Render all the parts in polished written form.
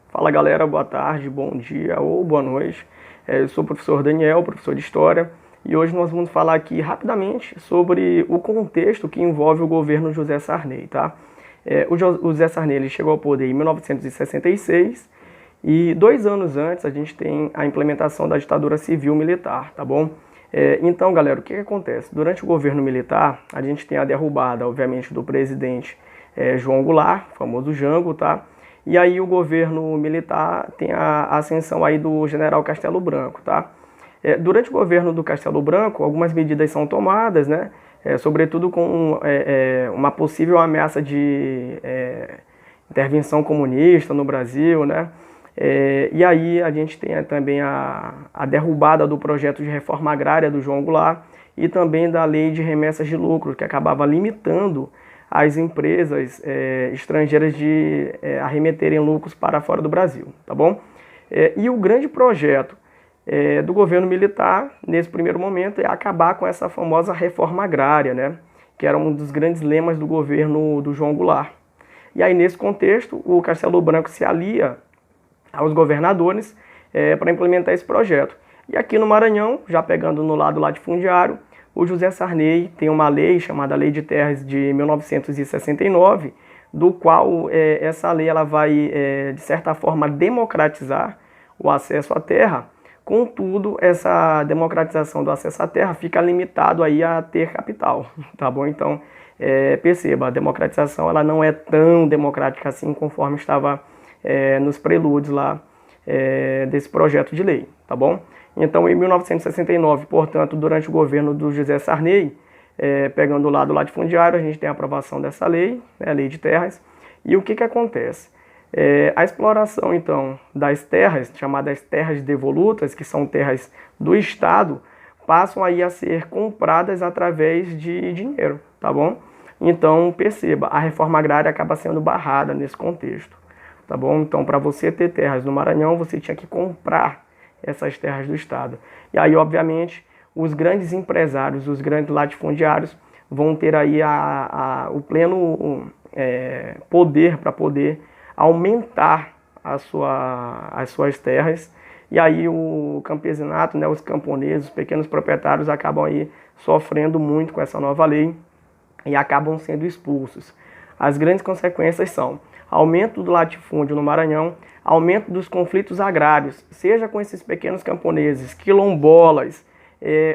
Fala galera, boa tarde, bom dia ou boa noite. Eu sou o professor Daniel, professor de História, e hoje nós vamos falar aqui rapidamente sobre o contexto que envolve o governo José Sarney, tá? O José Sarney ele chegou ao poder em 1966 e 2 anos antes a gente tem a implementação da ditadura civil-militar, tá bom? Então, galera, o que acontece? Durante o governo militar, a gente tem a derrubada, obviamente, do presidente João Goulart, famoso Jango, tá? E aí o governo militar tem a ascensão aí do general Castelo Branco, tá? Durante o governo do Castelo Branco, algumas medidas são tomadas, né? Sobretudo com uma possível ameaça de intervenção comunista no Brasil, né? E aí a gente tem também a derrubada do projeto de reforma agrária do João Goulart e também da lei de remessas de lucro, que acabava limitando as empresas estrangeiras de arremeterem lucros para fora do Brasil, tá bom? E o grande projeto do governo militar, nesse primeiro momento, é acabar com essa famosa reforma agrária, né? Que era um dos grandes lemas do governo do João Goulart. E aí, nesse contexto, o Castelo Branco se alia aos governadores para implementar esse projeto. E aqui no Maranhão, já pegando no lado latifundiário, o José Sarney tem uma lei chamada Lei de Terras de 1969, do qual essa lei ela vai, de certa forma, democratizar o acesso à terra. Contudo, essa democratização do acesso à terra fica limitado aí a ter capital, tá bom? Então, perceba, a democratização ela não é tão democrática assim conforme estava nos prelúdios lá desse projeto de lei, tá bom? Então, em 1969, portanto, durante o governo do José Sarney, pegando o lado latifundiário, a gente tem a aprovação dessa lei, né, a Lei de Terras. E o que acontece? A exploração, então, das terras, chamadas terras devolutas, que são terras do Estado, passam aí a ser compradas através de dinheiro, tá bom? Então, perceba, a reforma agrária acaba sendo barrada nesse contexto, tá bom? Então, para você ter terras no Maranhão, você tinha que comprar essas terras do Estado. E aí, obviamente, os grandes empresários, os grandes latifundiários vão ter aí o pleno poder para poder aumentar as suas terras. E aí o campesinato, né, os camponeses, os pequenos proprietários acabam aí sofrendo muito com essa nova lei e acabam sendo expulsos. As grandes consequências são aumento do latifúndio no Maranhão, aumento dos conflitos agrários, seja com esses pequenos camponeses, quilombolas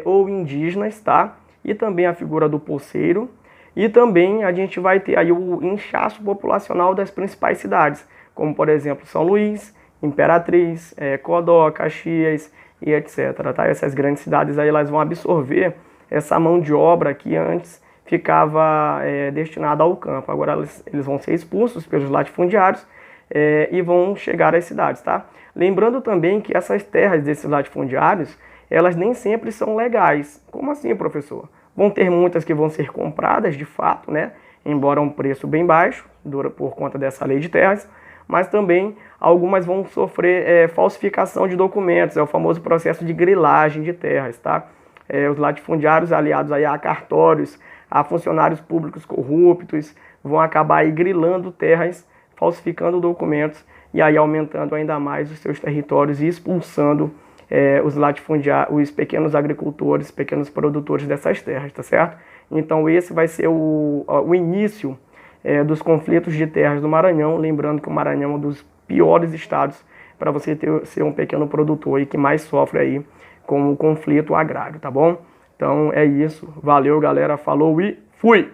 ou indígenas, tá? E também a figura do poceiro. E também a gente vai ter aí o inchaço populacional das principais cidades, como por exemplo São Luís, Imperatriz, Codó, Caxias e etc. Tá? Essas grandes cidades aí elas vão absorver essa mão de obra que antes ficava destinada ao campo. Agora eles vão ser expulsos pelos latifundiários e vão chegar às cidades, tá? Lembrando também que essas terras desses latifundiários, elas nem sempre são legais. Como assim, professor? Vão ter muitas que vão ser compradas de fato, né? Embora um preço bem baixo, por conta dessa lei de terras, mas também algumas vão sofrer falsificação de documentos, é o famoso processo de grilagem de terras, tá? Os latifundiários aliados aí a cartórios, a funcionários públicos corruptos, vão acabar aí grilando terras, falsificando documentos e aí aumentando ainda mais os seus territórios e expulsando os latifundiários, os pequenos agricultores, pequenos produtores dessas terras, tá certo? Então esse vai ser o início dos conflitos de terras do Maranhão, lembrando que o Maranhão é um dos piores estados para você ser um pequeno produtor e que mais sofre aí com o conflito agrário, tá bom? Então é isso, valeu galera, falou e fui!